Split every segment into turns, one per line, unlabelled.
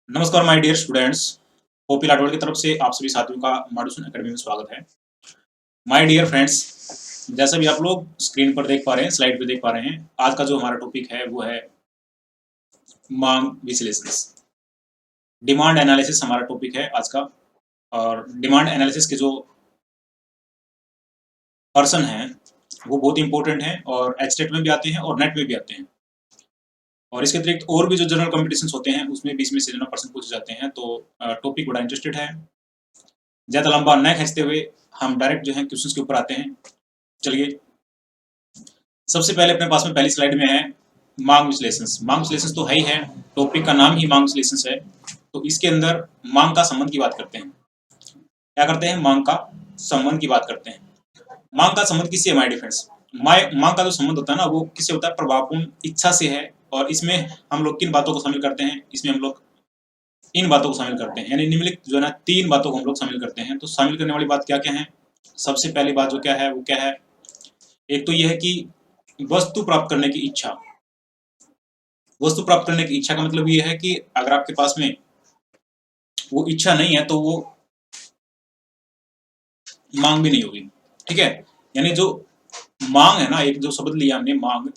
नमस्कार my dear students. OP लाडवाड़ की तरफ से आप सभी साथियों का मॉड्यूसन एकेडमी में स्वागत है। माय डियर फ्रेंड्स, जैसा भी आप लोग स्क्रीन पर देख पा रहे हैं, स्लाइड पे देख पा रहे हैं, आज का जो हमारा टॉपिक है वो है मांग विश्लेषण। डिमांड एनालिसिस हमारा टॉपिक है आज का। और डिमांड एनालिसिस के जो पर्सन हैं वो बहुत इंपॉर्टेंट हैं और एचटेट में भी आते हैं और नेट में भी आते हैं। और इसके अतिरिक्त और भी जो जनरल कॉम्पिटिशन होते हैं उसमें 20 में से जनरल पर्सन पूछे जाते हैं। तो टॉपिक बड़ा इंटरेस्टेड है। ज़्यादा लंबा न खींचते हुए हम डायरेक्ट जो है क्वेश्चंस के ऊपर आते हैं। चलिए, सबसे पहले अपने पास में पहली स्लाइड में है मांग विश्लेषण। मांग विश्लेषण तो है ही है, टॉपिक का नाम ही मांग विश्लेषण है। तो इसके अंदर मांग का संबंध की बात करते हैं। क्या करते हैं? मांग का संबंध की बात करते हैं। मांग का संबंध किससे है माय डिफरेंस? मांग का जो संबंध होता है ना वो किससे होता है? प्रभावपूर्ण इच्छा से है। और इसमें हम लोग किन बातों को शामिल करते हैं? इसमें हम लोग इन बातों को शामिल करते हैं, यानी निम्नलिखित जो है ना 3 बातों को हम लोग शामिल करते हैं। तो शामिल करने वाली बात क्या क्या है? सबसे पहली बात जो क्या है वो क्या है? एक तो ये है कि वस्तु प्राप्त करने की इच्छा। वस्तु प्राप्त करने की इच्छा का मतलब ये है कि अगर आपके पास में वो इच्छा नहीं है तो वो मांग भी नहीं होगी। ठीक है, यानी जो मांग है ना, एक जो शब्द लिया हमने मांग,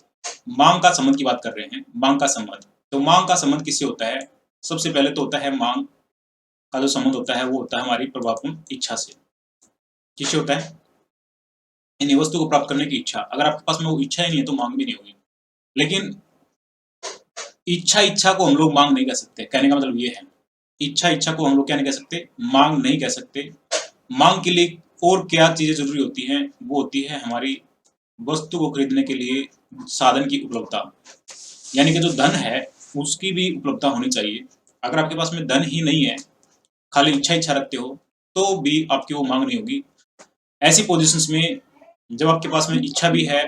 मांग का संबंध की बात कर रहे हैं। मांग का संबंध, तो मांग का संबंध किससे होता है? सबसे पहले तो होता है मांग का जो संबंध होता है वो होता है हमारी प्रभावपूर्ण इच्छा से। किससे होता है? यानी वस्तु को प्राप्त करने की इच्छा। अगर आपके पास में वो इच्छा ही नहीं है तो मांग भी नहीं होगी। लेकिन इच्छा को हम लोग मांग नहीं कह सकते। कहने का मतलब ये है, इच्छा को हम लोग क्या नहीं कह सकते? मांग नहीं कह सकते। मांग के लिए और क्या चीजें जरूरी होती हैं? वो होती है हमारी वस्तु को खरीदने के लिए साधन की उपलब्धता, यानी कि जो धन है उसकी भी उपलब्धता होनी चाहिए। अगर आपके पास में धन ही नहीं है, खाली इच्छा रखते हो, तो भी आपकी वो मांग नहीं होगी। ऐसी पोजीशंस में जब आपके पास में इच्छा भी है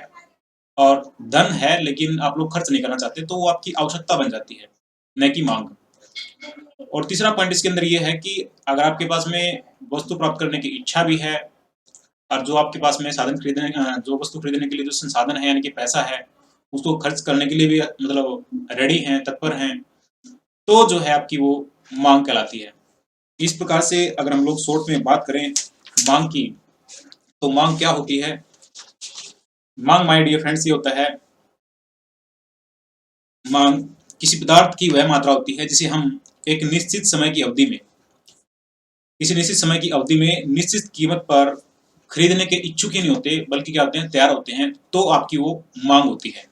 और धन है लेकिन आप लोग खर्च नहीं करना चाहते, तो वो आपकी आवश्यकता बन जाती है, न कि मांग। और तीसरा पॉइंट इसके अंदर ये है कि अगर आपके पास में वस्तु प्राप्त करने की इच्छा भी है और जो आपके पास में साधन खरीदने जो वस्तु खरीदने के लिए जो संसाधन है यानी कि पैसा है, उसको खर्च करने के लिए भी मतलब रेडी हैं, तत्पर हैं, तो जो है आपकी वो मांग कहलाती है। इस प्रकार से अगर हम लोग शॉर्ट में बात करें मांग की, तो मांग क्या होती है? मांग माय डियर फ्रेंड्स ये होता है, मांग किसी पदार्थ की वह मात्रा होती है जिसे हम एक निश्चित समय की अवधि में, किसी निश्चित समय की अवधि में निश्चित कीमत पर खरीदने के इच्छुक ही नहीं होते, बल्कि क्या होते हैं? तैयार होते हैं, तो आपकी वो मांग होती है।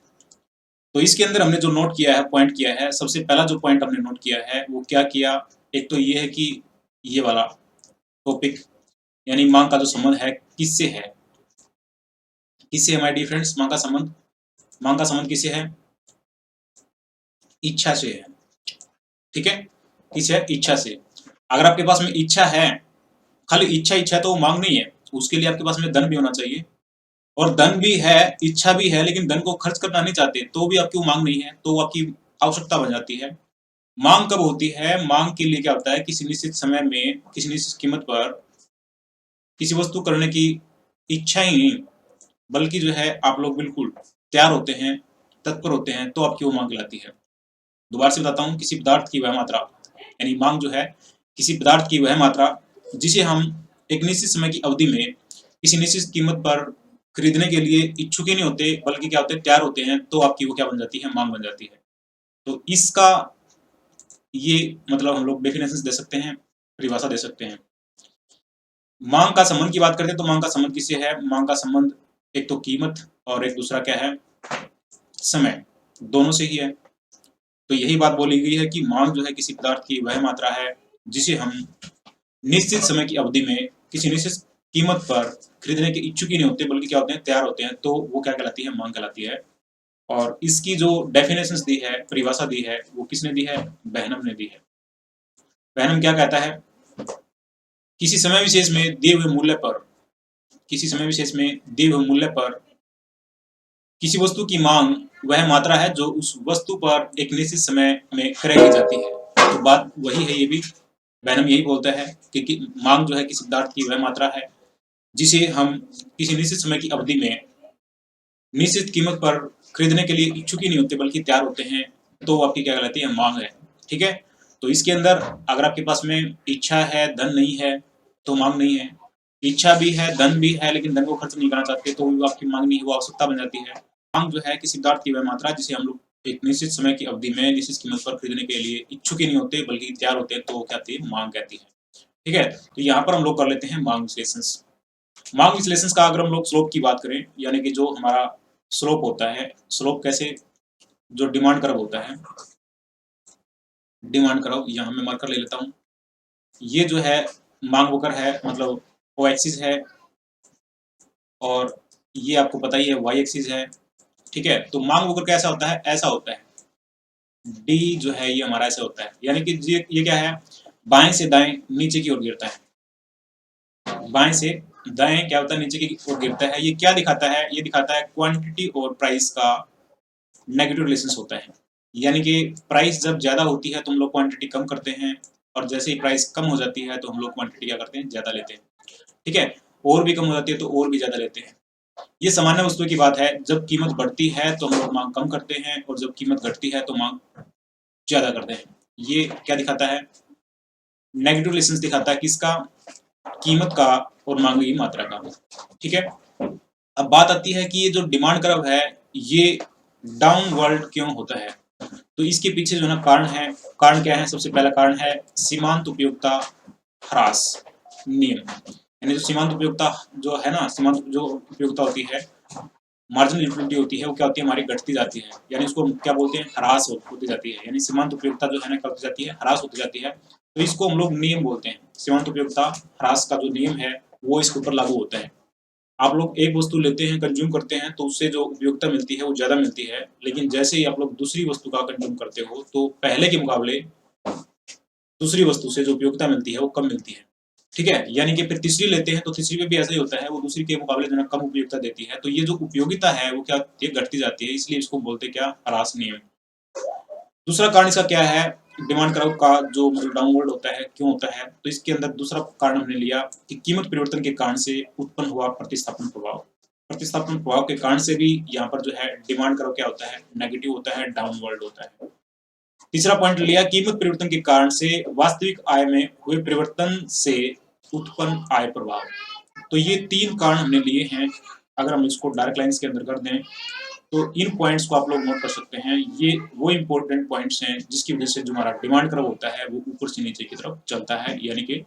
तो इसके अंदर हमने जो नोट किया है, पॉइंट किया है, सबसे पहला जो पॉइंट हमने नोट किया है वो क्या किया? एक तो ये है कि ये वाला टॉपिक, यानी मांग का जो संबंध है किससे है? किससे है माय डियर फ्रेंड्स? मांग का संबंध, मांग का संबंध किससे है? इच्छा से है। ठीक है, किससे है? इच्छा से। अगर आपके पास में इच्छा है, खाली इच्छा है, तो वो मांग नहीं है। उसके लिए आपके पास में धन भी होना चाहिए, और धन भी है, इच्छा भी है, लेकिन धन को खर्च करना नहीं चाहते, तो भी आपकी वो मांग नहीं है, तो वो आपकी आवश्यकता बन जाती है। मांग कब होती है? मांग के लिए क्या होता है? किसी निश्चित समय में किसी निश्चित कीमत पर किसी वस्तु करने की इच्छा ही नहीं, बल्कि जो है आप लोग बिल्कुल तैयार होते हैं, तत्पर होते हैं, तो आपकी वो मांग कहलाती है। दोबारा से बताता हूँ, किसी पदार्थ की वह मात्रा, यानी मांग जो है किसी पदार्थ की वह मात्रा जिसे हम एक निश्चित समय की अवधि में किसी निश्चित कीमत पर खरीदने के लिए इच्छुक ही नहीं होते, बल्कि क्या होते हैं? तैयार होते हैं, तो आपकी वो क्या बन जाती है? मांग बन जाती है। तो इसका ये मतलब हम लोग डेफिनेशन दे सकते हैं, परिभाषा दे सकते हैं। मांग का संबंध की बात करते हैं तो मांग का संबंध किससे है? मांग का संबंध एक तो कीमत और एक दूसरा क्या है? समय, दोनों से ही है। तो यही बात बोली गई है कि मांग जो है किसी पदार्थ की वह मात्रा है जिसे हम निश्चित समय की अवधि में किसी निश्चित कीमत पर खरीदने के इच्छुक ही नहीं होते, बल्कि क्या होते हैं? तैयार होते हैं, तो वो क्या कहलाती है? मांग कहलाती है। और इसकी जो डेफिनेशंस दी है, परिभाषा दी है, वो किसने दी है? बहनम ने दी है। बहनम क्या कहता है? किसी समय विशेष में दिए हुए मूल्य पर, किसी समय विशेष में दिए हुए मूल्य पर किसी वस्तु की मांग वह मात्रा है जो उस वस्तु पर एक निश्चित समय में क्रय की जाती है। तो बात वही है, ये भी बहनम यही बोलता है कि मांग जो है किसी पदार्थ की वह मात्रा है जिसे हम किसी निश्चित समय की अवधि में निश्चित कीमत पर खरीदने के लिए इच्छुक ही नहीं होते, बल्कि तैयार होते हैं, तो आपकी क्या कहलाती है? मांग है। ठीक है, तो इसके अंदर अगर आपके पास में इच्छा है, धन नहीं है, तो मांग नहीं है। इच्छा भी है, धन भी है, लेकिन धन को खर्च नहीं करना चाहते, तो वो आपकी मांग नहीं है, वो आवश्यकता बन जाती है। मांग जो है किसी पदार्थ की वह मात्रा जिसे हम लोग एक निश्चित समय की अवधि में निश्चित कीमत पर खरीदने के लिए इच्छुक ही नहीं होते, बल्कि तैयार होते हैं, तो वो क्या कहती है, मांग कहती है। ठीक है, तो यहाँ पर हम लोग कर लेते हैं मांग विश्लेषण। मांग विश्लेषण का अगर हम लोग स्लोप की बात करें, यानी कि जो हमारा स्लोप होता है, स्लोप कैसे, जो डिमांड कर्व होता है, डिमांड कर्व, यहाँ मैं मार्कर ले लेता हूँ। ये जो है मांग वक्र है, मतलब ओ एक्सिस है, और ये आपको पता ही है वाई एक्सिस है। ठीक है, तो मांग वक्र कैसा होता है, ऐसा होता है, डी जो है ये हमारा ऐसा होता है, यानी कि ये क्या है, बाएं से दाएं नीचे की ओर गिरता है, बाएं से दाएं क्या होता है, नीचे की ओर गिरता है। ये क्या दिखाता है, ये दिखाता है क्वांटिटी और प्राइस का नेगेटिव रिलेशन होता है, यानी कि प्राइस जब ज्यादा होती है तो हम लोग क्वांटिटी कम करते हैं, और जैसे ही प्राइस कम हो जाती है तो हम लोग क्वांटिटी क्या करते हैं, ज्यादा लेते हैं। ठीक है, और भी कम हो जाती है तो और भी ज्यादा लेते हैं। ये सामान्य वस्तुओं की बात है, जब कीमत बढ़ती है तो हम लोग मांग कम करते हैं, और जब कीमत घटती है तो मांग ज्यादा करते हैं। ये क्या दिखाता है, नेगेटिव रिलेशन दिखाता है किसका, कीमत का और मांग की मात्रा का। ठीक है, अब बात आती है कि ये जो डिमांड कर्व है ये डाउनवर्ड क्यों होता है। तो इसके पीछे जो ना कारण है, कारण क्या है, सबसे पहला कारण है सीमांत उपयोगिता ह्रास नियम। यानी जो सीमांत उपयोगिता जो है ना, सीमांत जो उपयोगिता होती है, मार्जिनल यूटिलिटी होती है, वो क्या होती है, हमारी घटती जाती है, यानी उसको क्या बोलते हैं, ह्रास होती जाती है। यानी सीमांत उपयोगिता जो है ना क्या होती जाती है, ह्रास होती जाती है। तो इसको हम लोग नियम बोलते हैं, सीमांत उपयोगिता ह्रास का जो नियम है वो इसके ऊपर लागू होता है। आप लोग एक वस्तु लेते हैं, कंज्यूम करते हैं, तो उससे जो उपयोगिता मिलती है वो ज्यादा मिलती है, लेकिन जैसे ही आप लोग दूसरी वस्तु का कंज्यूम करते हो तो पहले के मुकाबले दूसरी वस्तु से जो उपयोगिता मिलती है वो कम मिलती है। ठीक है, यानी कि फिर तीसरी लेते हैं तो तीसरी में भी ऐसा ही होता है, वो दूसरी के मुकाबले जो है कम उपयोगिता देती है, तो ये जो उपयोगिता है वो क्या ये घटती जाती है, इसलिए इसको बोलते हैं क्या, ह्रास नियम। दूसरा कारण इसका क्या है, डिमांड कर्व का जो मतलब डाउनवर्ड होता है क्यों होता है, तो इसके अंदर दूसरा कारण हमने लिया कि कीमत परिवर्तन के कारण से उत्पन्न हुआ प्रतिस्थापन प्रभाव। प्रतिस्थापन प्रभाव के कारण से भी यहाँ पर जो है डिमांड कर्व क्या होता है, नेगेटिव होता है, डाउनवर्ड होता है। तीसरा पॉइंट लिया, कीमत परिवर्तन के कारण से वास्तविक आय में हुए परिवर्तन से उत्पन्न आय प्रभाव। तो ये तीन कारण हमने लिए हैं। अगर हम इसको डायरेक्ट लाइंस के अंदर कर दें तो इन पॉइंट्स को आप लोग नोट कर सकते हैं। ये वो इंपॉर्टेंट पॉइंट्स हैं जिसकी वजह से जो हमारा डिमांड कर्व होता है वो ऊपर से नीचे की तरफ चलता है, यानी कि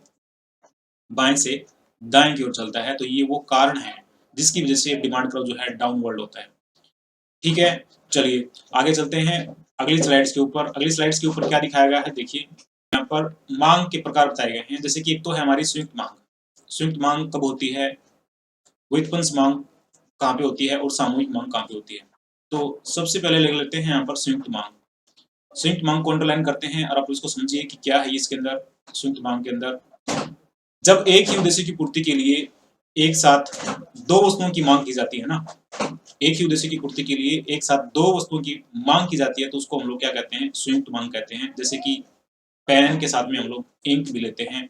बाएं से दाएं की ओर चलता है। तो ये वो कारण है जिसकी वजह से डिमांड कर्व जो है डाउनवर्ड होता है। ठीक है, चलिए आगे चलते हैं अगली स्लाइड्स के ऊपर। अगली स्लाइड्स के ऊपर क्या दिखाया गया है, देखिए यहाँ पर मांग के प्रकार बताए गए हैं। जैसे कि एक तो है हमारी संयुक्त मांग। संयुक्त मांग कब होती है, व्युत्पन्न मांग कहाँ पे होती है, और सामूहिक मांग कहाँ पे होती है। तो सबसे पहले ले लेते हैं यहाँ पर संयुक्त मांग। संयुक्त मांग को अंडरलाइन करते हैं और आप इसको समझिए कि क्या है इसके अंदर। संयुक्त मांग के अंदर जब एक ही उद्देश्य की पूर्ति के लिए एक साथ दो वस्तुओं की मांग की जाती है ना, एक ही उद्देश्य की पूर्ति के लिए एक साथ दो वस्तुओं की मांग की जाती है, तो उसको हम लोग क्या कहते हैं, संयुक्त मांग कहते हैं। जैसे कि पेन के साथ में हम लोग इंक भी लेते हैं,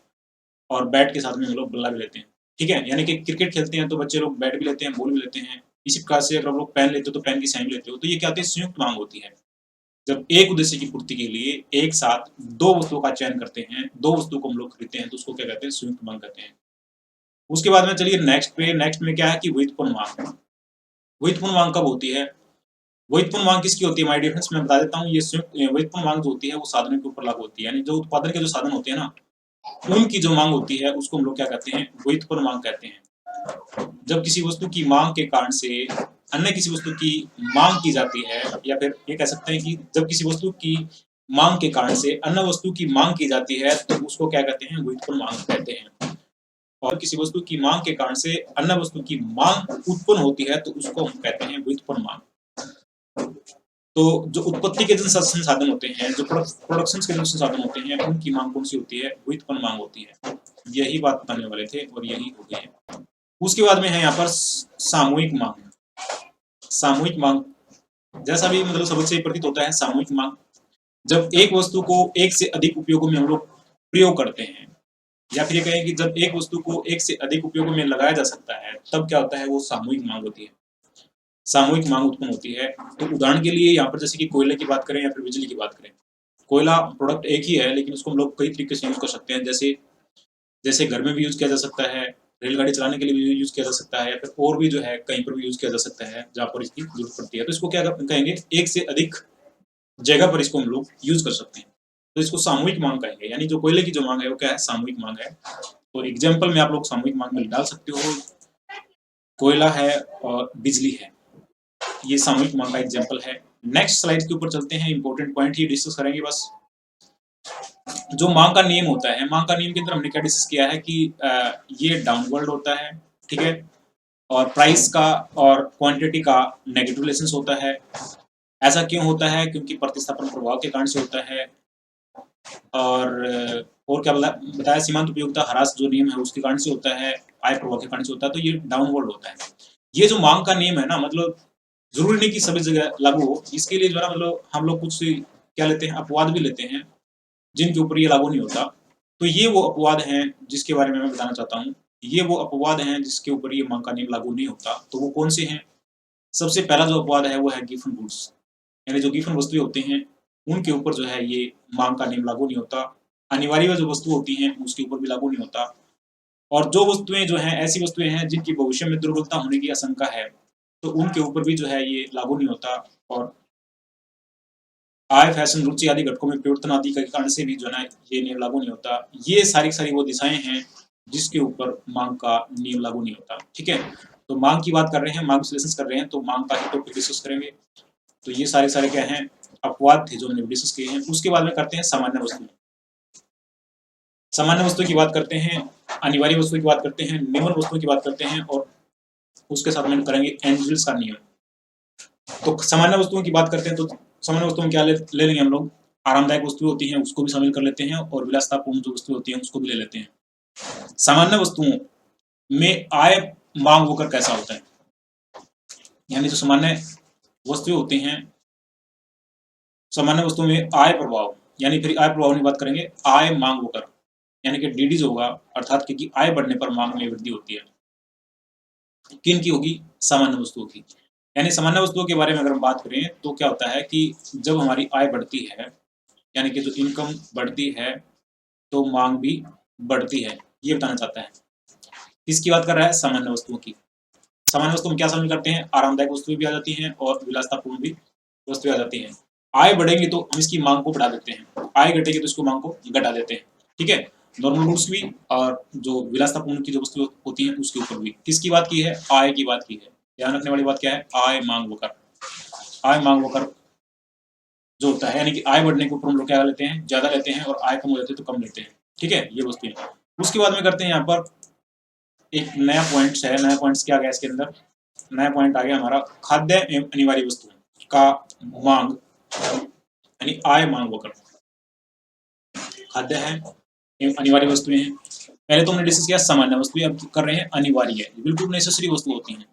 और बैट के साथ में हम लोग बल्ला भी लेते हैं। ठीक है, यानी कि क्रिकेट खेलते हैं तो बच्चे लोग बैट भी लेते हैं, बॉल भी लेते हैं। इसी प्रकार से अगर आप लोग पेन लेते हो तो पेन की स्याही भी लेते हो। तो ये क्या होती है, संयुक्त मांग होती है। जब एक उद्देश्य की पूर्ति के लिए एक साथ दो वस्तुओं का चयन करते हैं, दो वस्तु को हम लोग खरीदते हैं, तो उसको क्या कहते हैं, संयुक्त मांग कहते हैं। उसके बाद में चलिए नेक्स्ट पे, नेक्स्ट में क्या है कि व्युत्पन्न मांग। व्युत्पन्न मांग कब होती है, व्युत्पन्न मांग किसकी होती है, माय डियर फ्रेंड्स मैं बता देता हूँ। ये व्युत्पन्न मांग जो होती है वो साधनों के ऊपर लागू होती है, यानी जो उत्पादन के जो साधन होते हैं ना, उनकी जो मांग होती है उसको हम लोग क्या कहते हैं, व्युत्पन्न मांग कहते हैं। जब किसी वस्तु की मांग के कारण से अन्य किसी वस्तु की मांग की जाती है, या फिर ये कह सकते हैं कि जब किसी वस्तु की मांग के कारण से अन्य वस्तु की मांग की जाती है, तो उसको क्या कहते हैं, व्युत्पन्न मांग कहते हैं। और किसी वस्तु की मांग के कारण से अन्य वस्तु की मांग उत्पन्न होती है, तो उसको हम कहते हैं व्युत्पन्न मांग। तो जो उत्पत्ति के जो संसाधन होते हैं, जो प्रोडक्शन के जो संसाधन होते हैं, उनकी मांग कौन सी होती है, व्युत्पन्न मांग होती है। यही बात बताने वाले थे और यही हो गई है। उसके बाद में है यहाँ पर सामूहिक मांग। सामूहिक मांग जैसा भी मतलब सबक से प्रतीत होता है, सामूहिक मांग जब एक वस्तु को एक से अधिक उपयोगों में हम लोग प्रयोग करते हैं, या फिर ये कहें कि जब एक वस्तु को एक से अधिक उपयोगों में लगाया जा सकता है, तब क्या होता है, वो सामूहिक मांग होती है। सामूहिक मांग उत्पन्न होती है। तो उदाहरण के लिए यहाँ पर जैसे कि कोयले की बात करें या फिर बिजली की बात करें, कोयला प्रोडक्ट एक ही है, लेकिन उसको हम लोग कई तरीके से यूज कर सकते हैं। जैसे जैसे घर में भी यूज किया जा सकता है, रेलगाड़ी चलाने के लिए भी यूज किया जा सकता है, या फिर और भी जो है कहीं पर भी यूज किया जा सकता है जहाँ पर इसकी जरूरत पड़ती है। तो इसको क्या कहेंगे, एक से अधिक जगह पर इसको हम लोग यूज कर सकते हैं। तो इसको सामूहिक मांग कहेंगे, यानी जो कोयले की जो मांग है वो क्या है, सामूहिक मांग है। तो एग्जाम्पल में आप लोग सामूहिक मांग में डाल सकते हो, कोयला है और बिजली है, ये सामूहिक मांग का एग्जाम्पल है। नेक्स्ट स्लाइड के ऊपर चलते हैं, इंपॉर्टेंट पॉइंट ही डिस्कस करेंगे बस। जो मांग का नियम होता है, मांग का नियम के अंदर हमने क्या डिस्कस किया है कि ये डाउनवर्ड होता है, ठीक है, और प्राइस का और क्वांटिटी का नेगेटिव रिलेशंस होता है। ऐसा क्यों होता है, क्योंकि प्रतिस्थापन प्रभाव के कारण से होता है। और क्या बताया, सीमांत उपयोगिता ह्रास जो नियम है उसके कारण से होता है, आय प्रभाव के कारण से होता है। तो ये डाउनवर्ड होता है। ये जो मांग का नियम है ना, मतलब जरूरी नहीं कि सभी जगह लागू हो, इसके लिए जो है मतलब हम लोग कुछ क्या लेते हैं, अपवाद भी लेते हैं जिनके ऊपर ये लागू नहीं होता। तो ये वो अपवाद हैं जिसके बारे में मैं बताना चाहता हूँ। ये वो अपवाद हैं जिसके ऊपर ये मांग का नियम लागू नहीं होता। तो वो कौन से हैं? सबसे पहला जो अपवाद है वो है गिवन गुड्स, यानी जो गिवन वस्तुएं होती हैं उनके ऊपर जो है ये मांग का नियम लागू नहीं होता। अनिवार्य जो वस्तु होती हैं उसके ऊपर भी लागू नहीं होता। और जो वस्तुएं जो हैं, ऐसी वस्तुएं हैं जिनकी भविष्य में दुर्बलता होने की आशंका है, तो उनके ऊपर भी जो है ये लागू नहीं होता। और आय, फैशन, रुचि आदि घटकों में परिवर्तन आदि के कारण से भी जो है ये नियम लागू नहीं होता। ये सारी वो दिशाएं हैं जिसके ऊपर मांग का नियम लागू नहीं होता। ठीक है, तो मांग की बात कर रहे हैं, मांग विश्लेषण कर रहे हैं, तो मांग का ही टॉपिक डिस्कस करेंगे। तो ये सारे क्या हैं, अपवाद थे जो हमने डिस्कस किए हैं। उसके बाद में करते हैं सामान्य वस्तु। सामान्य वस्तु की बात करते हैं, अनिवार्य वस्तु की बात करते हैं, निम्न वस्तुओं की बात करते हैं, और उसके साथ में करेंगे एंजल्स का नियम। तो सामान्य वस्तुओं की बात करते हैं, तो सामान्य वस्तुओं में क्या ले लेंगे हम लोग, आरामदायक वस्तुएं होती हैं उसको भी शामिल कर लेते हैं, और विलासतापूर्ण जो वस्तुएं होती हैं उसको भी ले लेते हैं। सामान्य वस्तुओं में आय मांग होकर कैसा होता है, यानी जो सामान्य वस्तुएं होती हैं, सामान्य वस्तुओं में आय प्रभाव, यानी फिर आय प्रभाव की बात करेंगे, आय मांग होकर, यानी कि डीडीज होगा, अर्थात क्योंकि आय बढ़ने पर मांग में वृद्धि होती है। किन की होगी? सामान्य वस्तुओं की। यानी सामान्य वस्तुओं के बारे में अगर हम बात करें तो क्या होता है कि जब हमारी आय बढ़ती है, यानी कि जो इनकम बढ़ती है, तो मांग भी बढ़ती है, ये बताना चाहता है। किसकी बात कर रहा है? सामान्य वस्तुओं की। सामान्य वस्तु में क्या शामिल करते हैं? आरामदायक वस्तुएं भी आ जाती हैं और विलासतापूर्ण भी वस्तुएं आ जाती हैं। आय बढ़ेगी तो हम इसकी मांग को बढ़ा देते हैं, आय घटेगी तो इसको मांग को घटा देते हैं। ठीक है, नॉर्मल गुड्स भी और जो विलासतापूर्ण की जो वस्तु होती हैं उसके ऊपर भी। किसकी बात की है? आय की बात की है। ध्यान रखने वाली बात क्या है? आय मांग होकर। आय मांग होकर जो होता है, यानी कि आय बढ़ने के ऊपर हम लोग क्या लेते हैं? ज्यादा लेते हैं, और आय कम हो जाती है तो कम लेते हैं। ठीक है, ये वस्तुएं। उसके बाद में करते हैं यहाँ पर एक नया पॉइंट्स है। नया पॉइंट्स क्या गया इसके अंदर? नया पॉइंट आ गया हमारा खाद्य एवं अनिवार्य वस्तुओं का मांग, यानी आय मांग होकर। खाद्य है एवं अनिवार्य वस्तुएं हैं। पहले तो हमने डिस्कस किया सामान्य वस्तुएं, अब कर रहे हैं अनिवार्य, बिल्कुल नेसेसरी वस्तु होती हैं।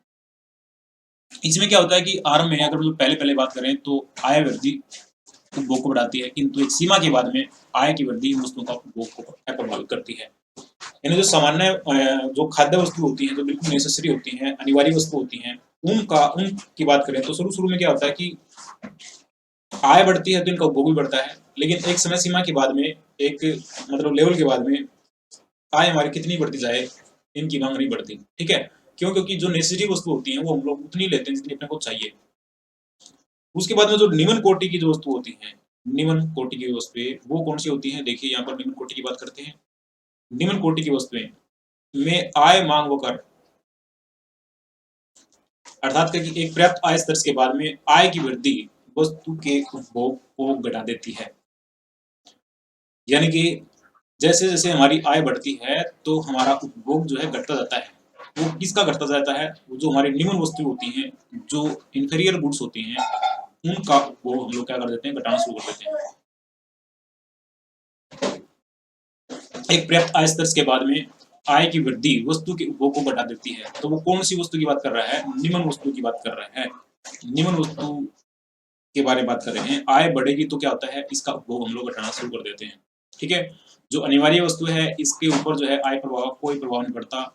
इसमें क्या होता है कि आरंभ में अगर पहले बात करें तो आय वृद्धि उपभोग को बढ़ाती है, किंतु एक सीमा के बाद में आय की वृद्धि वस्तुओं का उपभोग को प्रभावित करती है। यानी जो सामान्य जो खाद्य वस्तु होती हैं, जो बिल्कुल नेसेसरी होती हैं, अनिवार्य वस्तु होती हैं, उनकी बात करें तो शुरू में क्या होता है कि आय बढ़ती है तो इनका उपभोग भी बढ़ता है, लेकिन एक समय सीमा के बाद में, एक मतलब लेवल के बाद में आय हमारी कितनी बढ़ती जाए इनकी मांग नहीं बढ़ती। ठीक है, क्यों? क्योंकि जो नेसेसरी वस्तु होती है वो हम लोग उतनी लेते हैं जितनी अपने को चाहिए। उसके बाद में जो निम्न कोटि की जो वस्तु होती है, निम्न कोटि की वस्तुएं वो कौन सी होती हैं? देखिए यहाँ पर निम्न कोटि की बात करते हैं। निम्न कोटि की वस्तुएं में आय मांग होकर, अर्थात कि एक पर्याप्त आय स्तर के बाद में आय की वृद्धि वस्तु के उपभोग को घटा देती है। यानी कि जैसे जैसे हमारी आय बढ़ती है तो हमारा उपभोग जो है घटता जाता है। वो किसका घटता जाता है? जो हमारी निम्न वस्तु होती हैं, जो इंफीरियर गुड्स होती हैं, उनका उपभोग हम लोग क्या कर देते हैं? घटाना शुरू कर देते हैं। एक पर्याप्त आय स्तर के बाद में आय की वृद्धि वस्तु के उपभोग को बढ़ा देती है। तो वो कौन सी वस्तु की बात कर रहा है? निम्न वस्तु की बात कर रहा है। निम्न वस्तु के बारे में बात कर रहे हैं। आय बढ़ेगी तो क्या होता है? इसका उपभोग हम लोग घटाना शुरू कर देते हैं। ठीक है, जो अनिवार्य वस्तु है इसके ऊपर जो है आय प्रभाव कोई प्रभाव नहीं पड़ता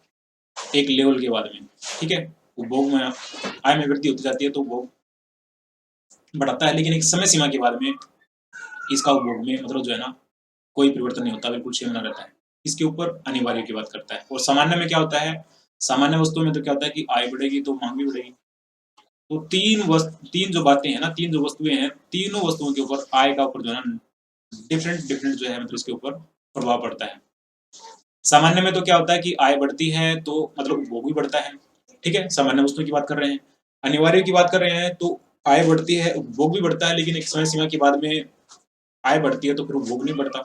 एक लेवल के बाद में। ठीक है, उपभोग में आय में वृद्धि होती जाती है तो उपभोग बढ़ता है, लेकिन एक समय सीमा के बाद में इसका उपभोग में मतलब जो है ना कोई परिवर्तन नहीं होता, बिल्कुल सेम बना रहता है। इसके ऊपर अनिवार्य की बात करता है। और सामान्य में क्या होता है, सामान्य वस्तुओं में तो क्या होता है कि आय बढ़ेगी तो मांग भी बढ़ेगी। तो तीन जो बातें हैं ना, तीन जो वस्तुएं हैं, तीनों वस्तुओं के ऊपर आय का ऊपर जो है ना डिफरेंट डिफरेंट जो है मतलब इसके ऊपर प्रभाव पड़ता है। सामान्य में तो क्या होता है कि आय बढ़ती है तो मतलब उपभोग भी बढ़ता है, ठीक है, सामान्य वस्तुओं की बात कर रहे हैं। अनिवार्य की बात कर रहे हैं तो आय बढ़ती है, उपभोग भी बढ़ता है, लेकिन एक समय सीमा के बाद में आय बढ़ती है तो फिर उपभोग नहीं बढ़ता।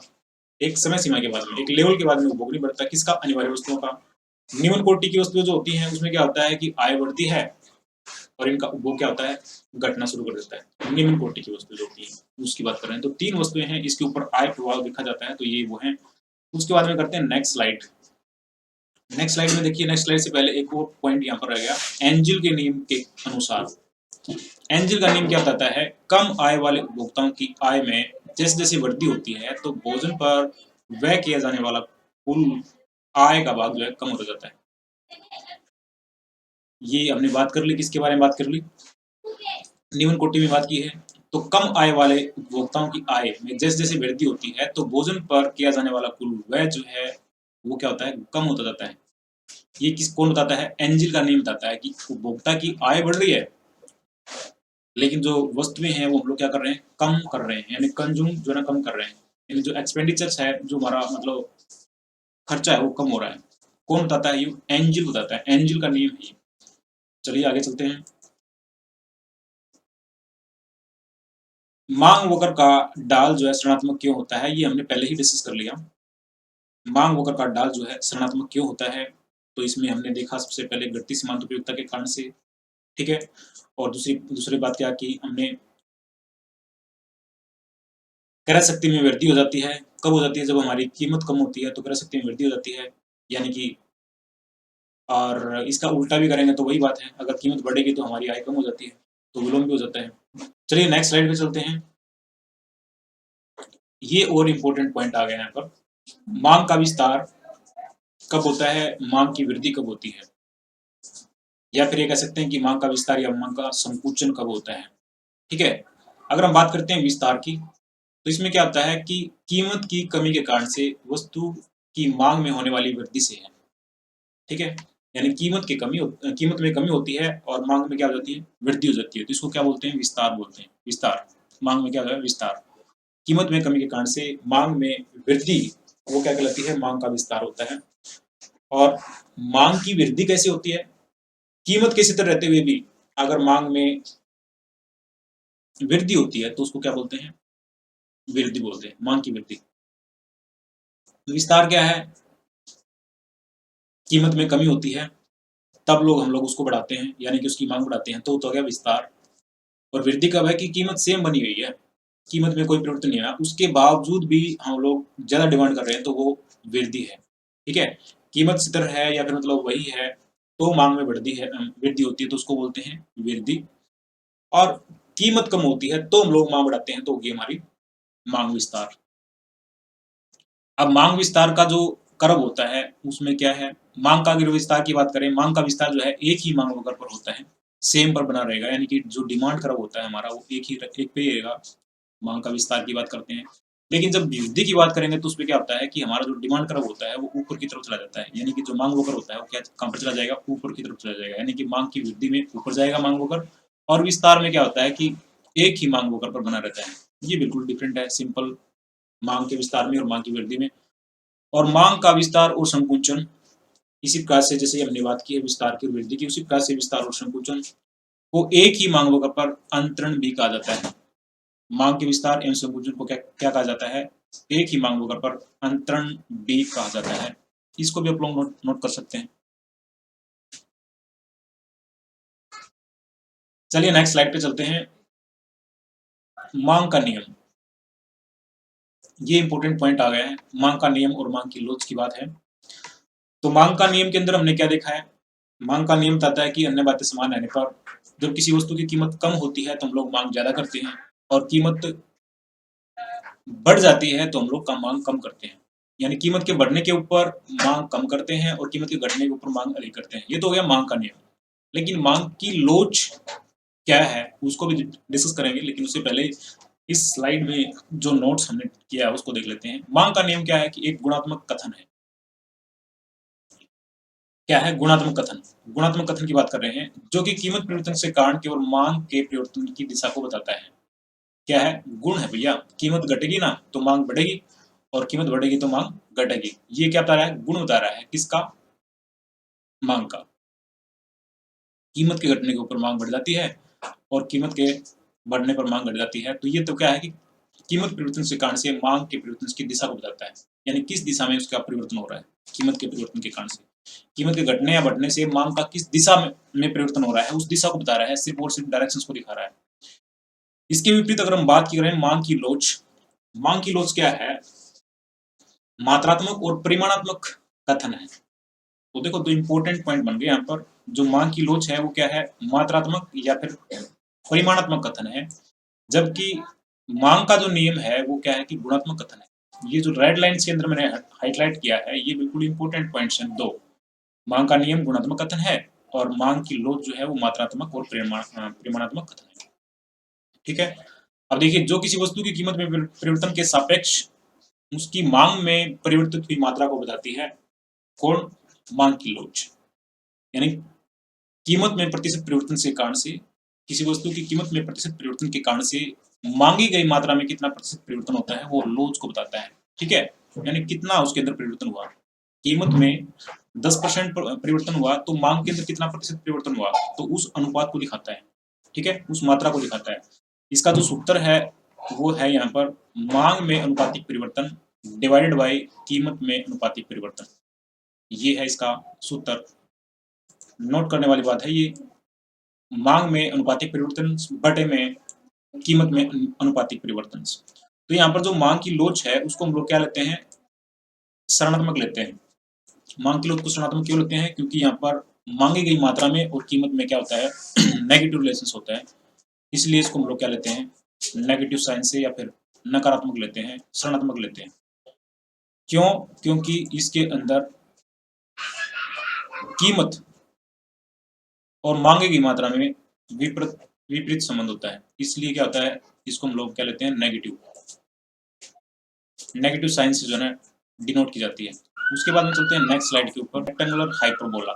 एक समय सीमा के बाद में, एक लेवल के बाद में उपभोग नहीं बढ़ता। किसका? अनिवार्य वस्तुओं का। निम्न कोटि की वस्तुएं जो होती हैं उसमें क्या होता है कि आय बढ़ती है और इनका उपभोग क्या होता है, घटना शुरू कर देता है। निम्न कोटि की वस्तु जो होती है उसकी बात कर रहे हैं। तो तीन वस्तुएं हैं, इसके ऊपर आय प्रभाव देखा जाता है, तो ये वो है। उसके बाद में करते हैं नेक्स्ट स्लाइड। नेक्स्ट स्लाइड में देखिए, नेक्स्ट स्लाइड से पहले एक और पॉइंट यहाँ पर रह गया। एंजिल के नियम के अनुसार, एंजिल का नियम क्या बताता है, कम आय वाले उपभोक्ताओं की आय में जैसे जैसे वृद्धि होती है तो भोजन पर व्यय किया जाने वाला कुल आय का भाग जो है कम हो जाता है। ये हमने बात कर ली, किसके बारे में बात कर ली, निम्न कोटि में बात की है। तो कम आय वाले उपभोक्ताओं की आय में जैसे जैसे वृद्धि होती है तो भोजन पर किया जाने वाला कुल व्यय जो है वो क्या होता है, कम होता जाता है। ये किस कौन बताता है, एंजिल का नियम बताता है कि उपभोक्ता की आय बढ़ रही है लेकिन जो वस्तुएं हैं वो हम लोग क्या कर रहे हैं, कम कर रहे हैं, यानी कंज्यूम जो है ना कम कर रहे हैं, यानी जो एक्सपेंडिचर्स है, जो हमारा मतलब खर्चा है वो कम हो रहा है। कौन बताता है, ये एंजिल बताता है, एंजिल का नियम है। चलिए आगे चलते हैं। मांग वक्र का डाल जो है ऋणात्मक क्यों होता है, ये हमने पहले ही डिस्कस कर लिया। मांग वक्र का डाल जो है ऋणात्मक क्यों होता है, तो इसमें हमने देखा सबसे पहले घटती सीमांत उपयोगिता के कारण से, ठीक है। और दूसरी दूसरी बात क्या की हमने, क्रय शक्ति में वृद्धि हो जाती है। कब हो जाती है, जब हमारी कीमत कम होती है तो क्रय शक्ति में वृद्धि हो जाती है, यानी कि। और इसका उल्टा भी करेंगे तो वही बात है, अगर कीमत बढ़ेगी तो हमारी आय कम हो जाती है, तो विलोम भी हो जाता है। चलिए नेक्स्ट स्लाइड पे चलते हैं। ये और इम्पोर्टेंट पॉइंट आ गया यहाँ पर, मांग का विस्तार कब होता है, मांग की वृद्धि कब होती है, या फिर ये कह सकते हैं कि मांग का विस्तार या मांग का संकुचन कब होता है, ठीक है। अगर हम बात करते हैं विस्तार की, तो इसमें क्या होता है कि कीमत की कमी के कारण से वस्तु की मांग में होने वाली वृद्धि से है, ठीक है। यानी कीमत में कमी होती है और मांग में क्या हो जाती है, वृद्धि हो जाती है, तो इसको क्या बोलते हैं, विस्तार बोलते हैं। विस्तार, मांग में क्या होता है, विस्तार। कीमत में कमी के कारण से मांग में वृद्धि, वो क्या कहलाती है, मांग का विस्तार होता है। और मांग की वृद्धि कैसे होती है, कीमत के स्थिर रहते हुए भी अगर मांग में वृद्धि होती है तो उसको क्या बोलते हैं, वृद्धि बोलते हैं, मांग की वृद्धि। विस्तार क्या है, कीमत में कमी होती है तब हम लोग उसको बढ़ाते हैं, यानी कि उसकी मांग बढ़ाते हैं, तो हो गया विस्तार। और वृद्धि कब है कि कीमत सेम बनी हुई है, कीमत में कोई परिवर्तन नहीं है, उसके बावजूद भी हम लोग ज्यादा डिमांड कर रहे हैं, तो वो वृद्धि है, ठीक है। कीमत स्थिर है या फिर मतलब वही है तो मांग में वृद्धि होती है, तो उसको बोलते हैं वृद्धि। और कीमत कम होती है तो हम लोग मांग बढ़ाते हैं, तो होगी हमारी मांग विस्तार। अब मांग विस्तार का जो कर्व होता है उसमें क्या है, मांग का अगर विस्तार की बात करें, मांग का विस्तार जो है एक ही मांग वक्र पर होता है, सेम पर बना रहेगा, यानी कि जो डिमांड कर्व होता है हमारा वो एक पे ही रहेगा। मांग का विस्तार की बात करते हैं, लेकिन जब वृद्धि की बात करेंगे तो उसमें क्या होता है कि हमारा जो डिमांड कर्व होता है वो ऊपर की तरफ चला जाता है, यानी कि जो मांग वक्र होता है वो क्या कहाँ पर चला जाएगा, ऊपर की तरफ चला जाएगा, यानी कि मांग की वृद्धि में ऊपर जाएगा मांग वक्र। और विस्तार में क्या होता है कि एक ही मांग वक्र पर बना रहता है। ये बिल्कुल डिफरेंट है, सिंपल मांग के विस्तार में और मांग की वृद्धि में। और मांग का विस्तार और संकुचन इसी प्रकार से, जैसे हमने बात की है विस्तार की वृद्धि की, उसी प्रकार से विस्तार और संकुचन को एक ही मांग वक्र पर अंतरण भी कहा जाता है। मांग के विस्तार एवं संकुचन को क्या क्या कहा जाता है, एक ही मांग वक्र पर अंतरण भी कहा जाता है। इसको भी आप लोग नोट कर सकते हैं। चलिए नेक्स्ट स्लाइड पे चलते हैं। मांग का नियम, ये इंपॉर्टेंट पॉइंट आ गया है, मांग का नियम और मांग की लोच की बात है। तो मांग का नियम के अंदर हमने क्या देखा है, मांग का नियम बताता है कि अन्य बातें समान रहने पर जब किसी वस्तु की कीमत कम होती है तो हम लोग मांग ज्यादा करते हैं, और कीमत बढ़ जाती है तो हम लोग मांग कम करते हैं। यानी कीमत के बढ़ने के ऊपर मांग कम करते हैं और कीमत के घटने के ऊपर मांग अधिक करते हैं। ये तो हो गया मांग का नियम। लेकिन मांग की लोच क्या है उसको भी डिस्कस करेंगे, लेकिन उससे पहले इस स्लाइड में जो नोट्स हमने किया है उसको देख लेते हैं। मांग का नियम क्या है कि एक गुणात्मक कथन है। क्या है? गुणात्मक कथन। गुणात्मक कथन की बात कर रहे हैं जो कि कीमत परिवर्तन से कारण केवल मांग के परिवर्तन की दिशा को बताता है। क्या है? गुण है भैया। कीमत घटेगी ना तो मांग बढ़ेगी और कीमत बढ़ेगी तो मांग घटेगी। ये क्या बता रहा है? गुण बता रहा है। किसका? मांग का। कीमत के घटने के ऊपर मांग बढ़ जाती है और कीमत के बढ़ने पर मांग घट जाती है। तो ये तो क्या है कि कीमत परिवर्तन से कारण से मांग के परिवर्तन की दिशा को बताता है, यानी किस दिशा में उसका परिवर्तन हो रहा है कीमत के परिवर्तन के कारण से। कीमत के घटने या बढ़ने से मांग का किस दिशा में परिवर्तन हो रहा है उस दिशा को बता रहा है, सिर्फ और सिर्फ डायरेक्शंस को दिखा रहा है। इसके विपरीत अगर हम बात की करें मांग की लोच। मांग की लोच क्या है? मात्रात्मक और परिमाणात्मक कथन है। तो देखो दो इंपॉर्टेंट पॉइंट बन गए यहाँ पर। जो मांग की लोच है वो क्या है? मात्रात्मक या फिर परिमाणात्मक कथन है, जबकि मांग का जो नियम है वो क्या है कि गुणात्मक कथन है। ये जो रेड लाइन के अंदर मैंने हाईलाइट किया है ये बिल्कुल इंपॉर्टेंट पॉइंट्स हैं दो। मांग का नियम गुणात्मक कथन है और मांग की लोच जो है वो मात्रात्मक और परिमाणात्मक कथन है। ठीक है। अब देखिए जो किसी वस्तु की कीमत में परिवर्तन के सापेक्ष उसकी मांग में परिवर्तित हुई मात्रा को बताती है। कौन? मांग की लोच। यानी कीमत में प्रतिशत परिवर्तन से कारण से किसी वस्तु की कीमत में प्रतिशत परिवर्तन के कारण से मांगी गई मात्रा में कितना प्रतिशत परिवर्तन होता है वो लोच को बताता है। ठीक है। यानी कितना उसके अंदर परिवर्तन हुआ। कीमत में 10% परिवर्तन हुआ तो मांग के अंदर कितना प्रतिशत परिवर्तन हुआ तो उस अनुपात को दिखाता है। ठीक है, उस मात्रा को दिखाता है। इसका जो सूत्र है वो है यहाँ पर मांग में अनुपातिक परिवर्तन डिवाइडेड बाय कीमत में अनुपातिक परिवर्तन। ये है इसका सूत्र। नोट करने वाली बात है ये। मांग में अनुपातिक परिवर्तन बटे में कीमत में अनुपातिक परिवर्तन। तो यहाँ पर जो मांग की लोच है उसको हम लोग क्या लेते हैं? ऋणात्मक लेते हैं। मांग की लोच को ऋणात्मक क्यों लेते हैं? क्योंकि यहाँ पर मांगी गई मात्रा में और कीमत में क्या होता है? नेगेटिव रिलेशंस होता है। इसलिए इसको हम लोग क्या लेते हैं? नेगेटिव साइन से या फिर नकारात्मक लेते हैं, ऋणात्मक लेते हैं। क्यों? क्योंकि इसके अंदर कीमत और मांगे की मात्रा में विपरीत संबंध होता है। इसलिए क्या होता है? इसको हम लोग क्या लेते हैं? नेगेटिव। नेगेटिव साइन से जो है डिनोट की जाती है। उसके बाद में चलते हैं नेक्स्ट स्लाइड के ऊपर। Rectangular hyperbola.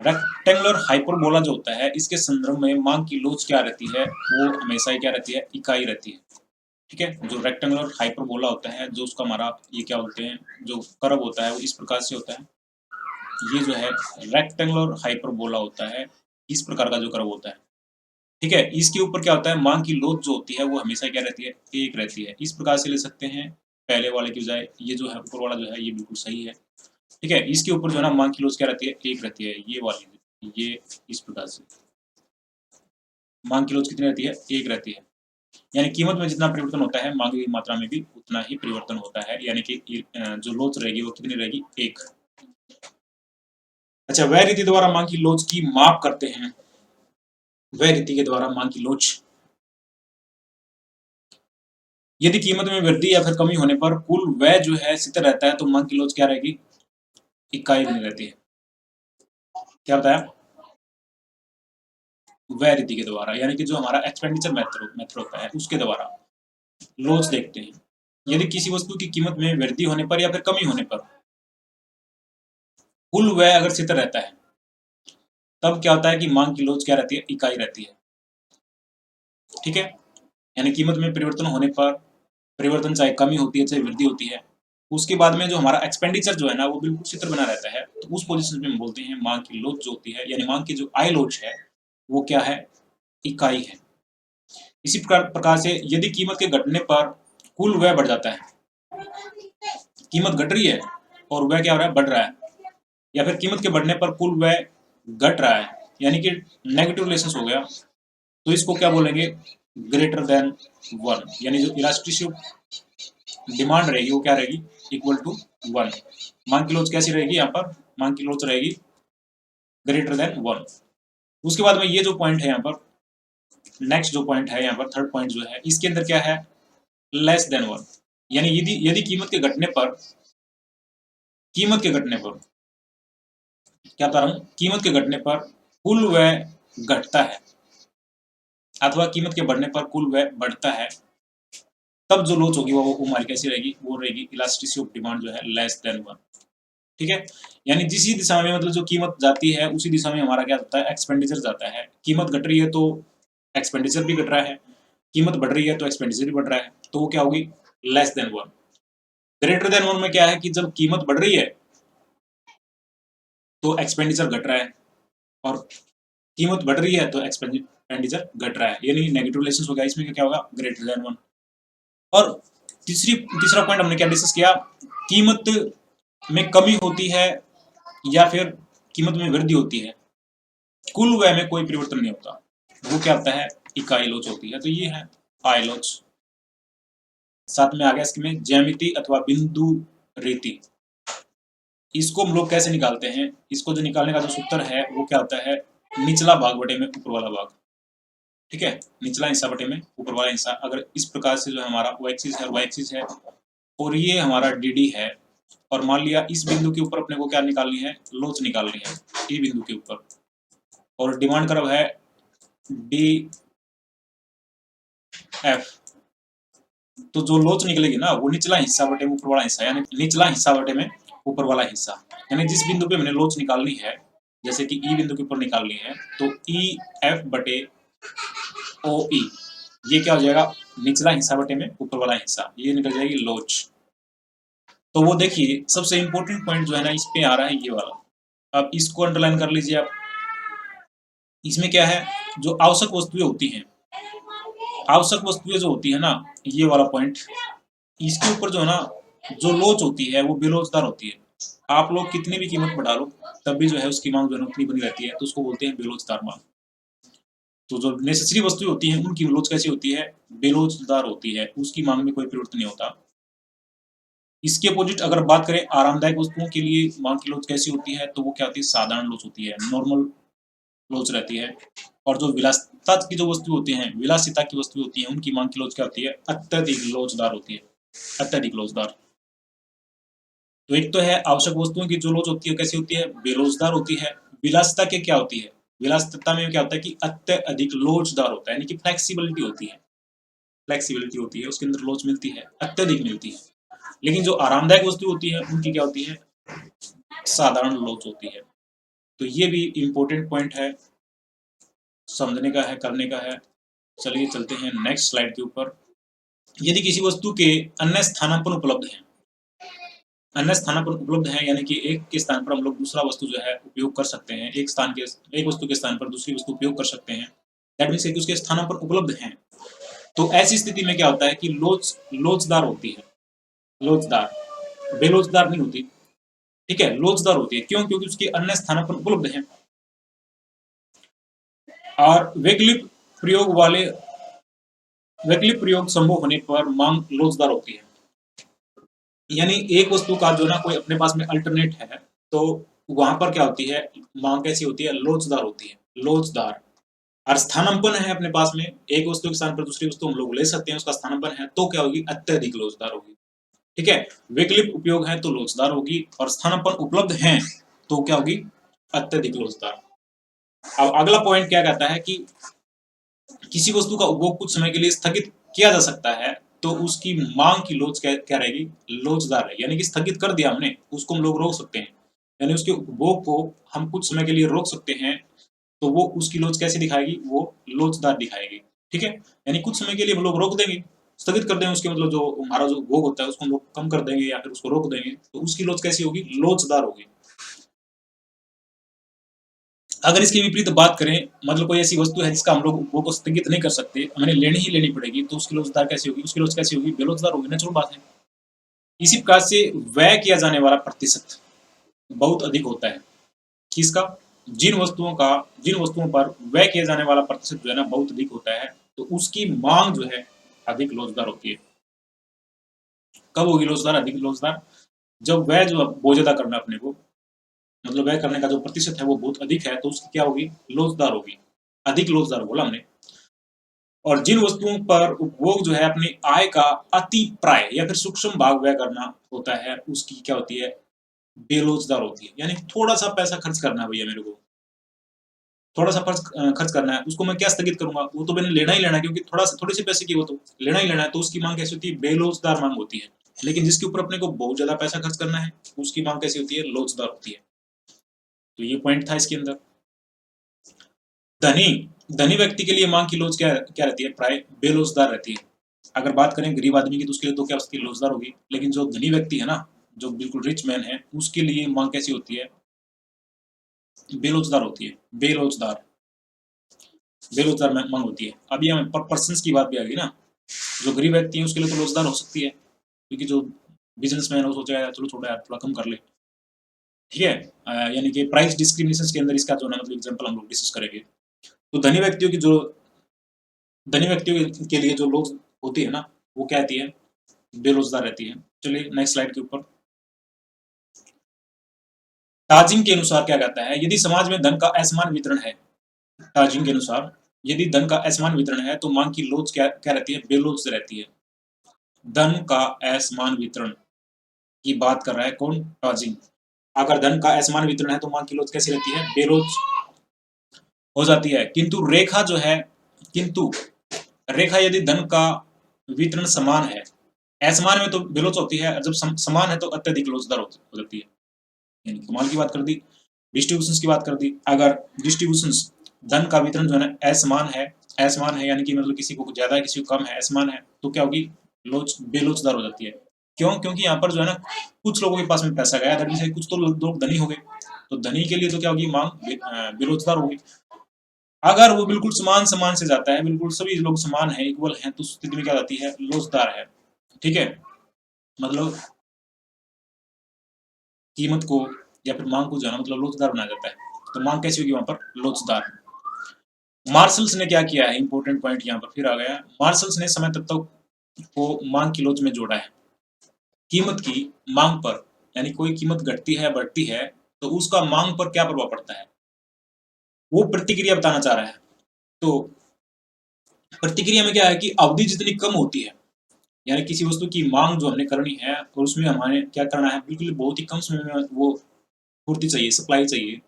रेक्टेंगुलर हाइपरबोला जो होता है इसके संदर्भ में मांग की लोच क्या रहती है? वो हमेशा ही क्या रहती है? इकाई रहती है। ठीक है। जो रेक्टेंगुलर हाइपरबोला होता है जो उसका हमारा ये क्या बोलते हैं जो कर्व होता है वो इस प्रकार से होता है। ये जो है रेक्टेंगुलर हाइपरबोला होता है, इस प्रकार का जो कर्व होता है। ठीक है। इसके ऊपर क्या होता है? मांग की लोच जो होती है वो हमेशा क्या रहती है? एक रहती है। इस प्रकार से ले सकते हैं पहले वाले की बजाय ये जो है ऊपर वाला जो है ये बिल्कुल सही है। ठीक है। इसके ऊपर जो है ना मांग की लोच क्या रहती है? एक रहती है। ये वाली ये इस प्रकार से मांग की लोच कितनी रहती है? एक रहती है। यानी कीमत में जितना परिवर्तन होता है मांगी गई मात्रा में भी उतना ही परिवर्तन होता है। यानी कि जो लोच रहेगी वो कितनी रहेगी? एक। अच्छा, वह रीति द्वारा मांग की लोच की माप करते हैं। वह रीति के द्वारा मांग की लोच यदि कीमत में वृद्धि या फिर कमी होने पर कुल व्यय जो है स्थिर रहता है तो मांग की लोच क्या रहेगी? इकाई बनी रहती है। क्या बताया? व्यय रीति के द्वारा, यानी कि जो हमारा एक्सपेंडिचर मेथड होता है उसके द्वारा लोच देखते हैं। यदि किसी वस्तु की कीमत में वृद्धि होने पर या फिर कमी होने पर कुल व्यय अगर स्थिर रहता है तब क्या होता है कि मांग की लोच क्या रहती है? इकाई रहती है। ठीक है। यानी कीमत में परिवर्तन होने पर परिवर्तन चाहे कमी होती है चाहे वृद्धि होती है उसके बाद में जो हमारा एक्सपेंडिचर जो है ना वो बिल्कुल स्थिर बना रहता है। तो उस पोजीशन में हम बोलते हैं मांग की लोच जो होती है यानी मांग की जो आय लोच है वो क्या है? इकाई है। इसी प्रकार से यदि कीमत के घटने पर कुल व्यय बढ़ जाता है, कीमत घट रही है और व्यय क्या हो रहा है? बढ़ रहा है, या फिर कीमत के बढ़ने पर कुल व्यय घट रहा है यानी कि नेगेटिव रिलेशंस हो गया, तो इसको क्या बोलेंगे? Greater than 1। यानी जो इलास्टिसिटी डिमांड रहेगी वो क्या रहेगी? Equal to 1। मांग की लोच कैसी रहेगी? यहाँ पर मांग की लोच रहेगी ग्रेटर देन 1। उसके बाद में ये जो पॉइंट है यहाँ पर नेक्स्ट जो पॉइंट है यहाँ पर थर्ड पॉइंट जो है इसके अंदर क्या है? Less than 1। यानी यदि यदि कीमत के घटने पर क्या बता रहा हूं? कीमत के घटने पर कुल व्यय घटता है अथवा कीमत के बढ़ने पर कुल व्यय बढ़ता है, तब जो लोच होगी वो हमारी कैसी रहेगी, वो रहेगी इलास्टिसिटी ऑफ डिमांड जो है लेस देन 1। ठीक है, यानी जिस दिशा में मतलब जो कीमत जाती है उसी दिशा में हमारा क्या जाता है, एक्सपेंडिचर जाता है। कीमत घट रही है तो एक्सपेंडिचर भी घट रहा है, कीमत बढ़ रही है तो एक्सपेंडिचर भी बढ़ रहा है, तो वो क्या होगी, लेस देन 1। ग्रेटर देन 1 में क्या है कि जब कीमत बढ़ रही है तो एक्सपेंडिचर घट रहा है, और कीमत बढ़ रही है तो एक्सपेंडिचर घट रहा है, यानी नेगेटिव रिलेशन हो गया। इसमें क्या होगा, ग्रेटर देन 1। और तीसरा पॉइंट हमने क्या डिस्कस किया, कीमत में कमी होती है या फिर कीमत में वृद्धि होती है, कुल व्यय में कोई परिवर्तन नहीं होता, वो क्या होता है, इकाई लोच होती है। तो ये है आई लोच। साथ में आ गया इसमें ज्यामिति अथवा बिंदु रेती। इसको हम लोग कैसे निकालते हैं, इसको जो निकालने का जो सूत्र है वो क्या होता है, निचला भाग बटे में ऊपर वाला भाग। ठीक है, निचला हिस्सा बटे में ऊपर वाला हिस्सा। अगर इस प्रकार से जो हमारा y एक्सिस है, y एक्सिस है, और ये हमारा dd है, और मान लिया इस बिंदु के ऊपर अपने को क्या निकालनी है, लोच निकालनी है, ई बिंदु के ऊपर, और डिमांड कर्व है डी एफ। तो जो लोच निकलेगी ना वो निचला हिस्सा बटे में ऊपर वाला हिस्सा, यानी निचला हिस्सा बटे में ऊपर वाला हिस्सा। यानी जिस बिंदु पे हमने लोच निकालनी है, जैसे कि ई बिंदु के ऊपर निकालनी है, तो ई एफ बटे ओ ई, ये क्या हो जाएगा, निचला हिस्सा बटे में ऊपर वाला हिस्सा, ये निकल जाएगी लोच। तो वो देखिए सबसे इंपॉर्टेंट पॉइंट जो है ना इस पे आ रहा है, ये वाला। अब इसको अंडरलाइन कर लीजिए आप। इसमें क्या है, जो आवश्यक वस्तुएं होती हैं, आवश्यक वस्तुएं जो होती है ना, ये वाला पॉइंट, इसके ऊपर जो है ना, जो लोच होती है वो बेलोचदार होती है। आप लोग कितनी भी कीमत बढ़ा लो तब भी जो है उसकी मांग जो है उतनी बनी रहती है, तो उसको बोलते हैं बेलोचदार मांग। तो जो नेसेसरी वस्तुएं होती हैं उनकी लोच कैसी होती है, बेलोचदार होती है, उसकी मांग में कोई परिवर्तन नहीं होता। इसके अपोजिट अगर बात करें आरामदायक वस्तुओं के लिए मांग की लोच कैसी होती है, तो वो क्या होती है, साधारण लोच होती है, नॉर्मल लोच रहती है। और जो विलासिता की जो वस्तु होती हैं, विलासिता की वस्तु होती है, उनकी मांग की लोच क्या होती है, अत्यधिक लोचदार होती है, अत्यधिक लोचदार। तो एक तो है आवश्यक वस्तुओं की जो लोच होती है कैसी होती है, बेरोजगार होती है। विलासिता के क्या होती है, विलासिता में क्या होता है कि अत्यधिक लोचदार होता है, यानी कि फ्लेक्सिबिलिटी होती है, फ्लेक्सिबिलिटी होती है, उसके अंदर लोच मिलती है, अत्यधिक मिलती है। लेकिन जो आरामदायक वस्तु होती है उनकी क्या होती है, साधारण लोच होती है। तो ये भी इंपॉर्टेंट पॉइंट है, समझने का है, करने का है। चलिए चलते हैं नेक्स्ट स्लाइड के ऊपर। यदि किसी वस्तु के अन्य स्थानापन्न उपलब्ध हैं, अन्य स्थान पर उपलब्ध है, यानी कि एक के स्थान पर हम लोग दूसरा वस्तु जो है उपयोग कर सकते हैं, एक वस्तु के स्थान पर दूसरी वस्तु उपयोग कर सकते हैं, दैट मीन्स कि उसके स्थानों पर उपलब्ध हैं। तो ऐसी स्थिति में क्या होता है कि लोचदार होती है, लोचदार, बेलोचदार नहीं होती। ठीक है, लोचदार होती है, क्यों, क्योंकि उसके अन्य स्थानों पर उपलब्ध है। और वैकल्पिक प्रयोग संभव होने पर मांग लोचदार होती है। यानी एक वस्तु का जो ना कोई अपने पास में अल्टरनेट है, तो वहां पर क्या होती है, मांग कैसी होती है, लोचदार होती है, लोचदार। और स्थानापन्न है अपने पास में, एक वस्तु के स्थान पर दूसरी वस्तु हम लोग ले सकते हैं, उसका स्थानापन्न है, तो क्या होगी, अत्यधिक लोचदार होगी। ठीक है, वैकल्पिक उपयोग है तो लोचदार होगी, और स्थानापन्न उपलब्ध है तो क्या होगी, अत्यधिक लोचदार। अब अगला पॉइंट क्या कहता है कि किसी वस्तु का उपभोग कुछ समय के लिए स्थगित किया जा सकता है, तो उसकी मांग की लोच क्या रहेगी, लोचदार है। यानी कि स्थगित कर दिया हमने, उसको हम लोग रोक सकते हैं, यानी उसके उपभोग को हम कुछ समय के लिए रोक सकते हैं, तो वो उसकी लोच कैसी दिखाएगी, वो लोचदार दिखाएगी। ठीक है, यानी कुछ समय के लिए हम लोग रोक देंगे, स्थगित कर देंगे, उसके मतलब जो हमारा जो उपभोग होता है उसको हम लोग कम कर देंगे या फिर उसको रोक देंगे, तो उसकी लोच कैसी होगी, लोचदार होगी। अगर इसके विपरीत बात करें, मतलब कोई ऐसी वस्तु है जिसका हम लोग उपभोग को स्थगित नहीं कर सकते, हमें लेनी ही लेनी पड़ेगी, तो उसकी लोचदार कैसी होगी, उसकी लोच कैसी होगी, बेलोचदार होगी, नेचुरल बात है। इसी प्रकार से व्यय किया जाने वाला प्रतिशत बहुत अधिक होता है, किसका, जिन वस्तुओं पर व्यय किया जाने वाला प्रतिशत जो है ना बहुत अधिक होता है, तो उसकी मांग जो है अधिक लोचदार होती है। कब होगी लोचदार, अधिक लोचदार, जब व्यय जो बहुत ज्यादा करना है अपने को, मतलब व्यय करने का जो प्रतिशत है वो बहुत अधिक है, तो उसकी क्या होगी, लोचदार होगी, अधिक लोचदार बोला हमने। और जिन वस्तुओं पर उपभोग जो है अपनी आय का अति प्राय या फिर सूक्ष्म भाग व्यय करना होता है, उसकी क्या होती है, बेलोचदार होती है। यानी थोड़ा सा पैसा खर्च करना है भैया मेरे को, थोड़ा सा खर्च करना है, उसको मैं क्या स्थगित करूंगा, वो तो मैंने लेना ही लेना है, क्योंकि थोड़े से पैसे की वो तो लेना ही लेना है, तो उसकी मांग कैसी होती है, बेलोजदार मांग होती है। लेकिन जिसके ऊपर अपने को बहुत ज्यादा पैसा खर्च करना है, उसकी मांग कैसी होती है, लोजदार होती है। तो ये पॉइंट था इसके अंदर। धनी धनी व्यक्ति के लिए मांग की लोज क्या क्या रहती है, प्राय बेलोजदार रहती है। अगर बात करें गरीब आदमी की, तो उसके लिए तो क्या उसकी लोजदार होगी, लेकिन जो धनी व्यक्ति है ना, जो बिल्कुल रिच मैन है, उसके लिए मांग कैसी होती है, बेरोजगार होती है। बेरोजगार बेरोजगार मांग होती है। अभी हमें पर्सन की बात भी आ गई ना, जो गरीब व्यक्ति है उसके लिए तो रोजगार हो सकती है, क्योंकि जो बिजनेसमैन है वो सोचेगा यार चलो छोड़ो यार थोड़ा कम कर ले, ठीक है। यानी कि प्राइस डिस्क्रिमिनेशन के अंदर इसका जो है मतलब एग्जांपल हम लोग डिस्कस करेंगे। तो धनी व्यक्तियों के लिए जो लोग होती है ना, वो क्या रहती है, बेरोजगार रहती है। चलिए नेक्स्ट स्लाइड के ऊपर। ताजिंग के अनुसार क्या कहता है, यदि समाज में धन का असमान वितरण है, ताजिंग के अनुसार यदि धन का असमान वितरण है तो मांग की लोच क्या क्या रहती है, बेलोच रहती है। धन का असमान वितरण की बात कर रहा है कौन, ताजिंग। अगर धन का असमान वितरण है तो मांग की लोच कैसी रहती है, बेलोच हो जाती है। किंतु रेखा यदि धन का वितरण समान है, असमान में तो बेलोच होती है, जब समान है तो अत्यधिक लोचदार हो जाती है। यानी कमाल की बात कर दी, डिस्ट्रीब्यूशन की बात कर दी। अगर डिस्ट्रीब्यूशन धन का वितरण जो है ना असमान है यानी कि मतलब किसी को ज्यादा है किसी को कम है, असमान है, तो क्या होगी, लोच बेलोचदार हो जाती है। क्यों, क्योंकि यहाँ पर जो है ना कुछ लोगों के पास में पैसा गया, धनी से कुछ तो लोग धनी हो गए, तो धनी के लिए तो क्या होगी, मांग बेरोजगार होगी। अगर वो बिल्कुल समान समान से जाता है, बिल्कुल सभी लोग समान है, इक्वल है, तो स्थिति में क्या जाती है, लोचदार है। ठीक है, मतलब कीमत को या फिर मांग को जो है ना मतलब लोचदार बनाया जाता है, तो मांग कैसी होगी वहां पर, लोचदार। मार्शल्स ने क्या किया है, इंपॉर्टेंट पॉइंट यहाँ पर फिर आ गया, मार्शल्स ने समय तत्व को मांग की लोच में जोड़ा है। कीमत की मांग पर, यानी कोई कीमत घटती है बढ़ती है तो उसका मांग पर क्या प्रभाव पड़ता है, वो प्रतिक्रिया बताना चाह रहा है। तो प्रतिक्रिया में क्या है कि अवधि जितनी कम होती है, यानी किसी वस्तु की मांग जो हमने करनी है और उसमें हमारे क्या करना है, बिल्कुल बहुत ही कम समय में वो पूर्ति चाहिए, सप्लाई चाहिए,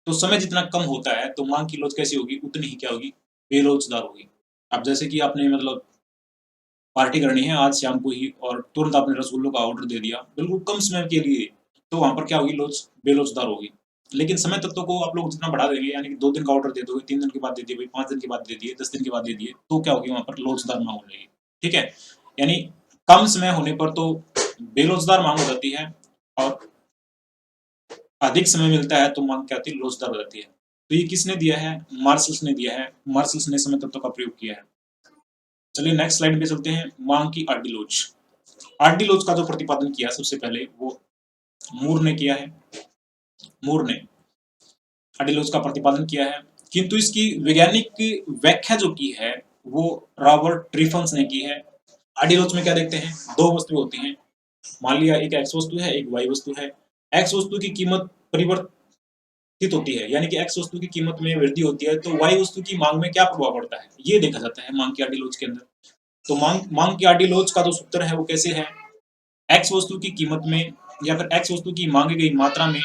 तो समय जितना कम होता है तो मांग की लोच कैसी होगी, उतनी ही क्या होगी, बेरोजगार होगी। अब जैसे कि आपने मतलब पार्टी करनी है आज शाम को ही और तुरंत आपने रसगुल्लों का ऑर्डर दे दिया बिल्कुल कम समय के लिए, तो वहां पर क्या होगी, लोच बेरोजगार होगी। लेकिन समय तत्व को आप लोग जितना बढ़ा देंगे, यानी कि 2 दिन का ऑर्डर दे दोगे, 3 दिन के बाद दे दिए भाई, 5 दिन के बाद दे दिए, 10 दिन के बाद दे दिए, तो क्या होगी, वहां पर लोचदार मांग हो जाएगी। ठीक है, यानी कम समय होने पर तो बेरोजगार मांग हो जाती है, और अधिक समय मिलता है तो मांग क्या होती है, लोचदार हो जाती है। तो ये किसने दिया है, मार्शल्स ने दिया है, मार्शल्स ने समय तत्व का प्रयोग किया है। चलिए नेक्स्ट स्लाइड पे चलते हैं, मांग की आर्डिलोच। आर्डिलोच का जो प्रतिपादन किया सबसे पहले वो मूर ने किया है, मूर ने आर्डिलोच का प्रतिपादन किया है, किंतु इसकी वैज्ञानिक व्याख्या जो की है वो रॉबर्ट ट्रिफन्स ने की है। आर्डिलोच में क्या देखते हैं, दो वस्तुएं होती हैं, मान लिया एक एक्स वस्तु है एक वाई वस्तु है। एक्स वस्तु की कीमत परिवर्तित होती है, यानी कि एक्स वस्तु की कीमत में वृद्धि होती है, तो वाई वस्तु की मांग में क्या प्रभाव पड़ता है, ये देखा जाता है मांग की आर्डिलोच के अंदर। तो मांग की आर्डिलोच का जो सूत्र है वो कैसे है, एक्स वस्तु की कीमत में या फिर एक्स वस्तु की मांगी गई मात्रा में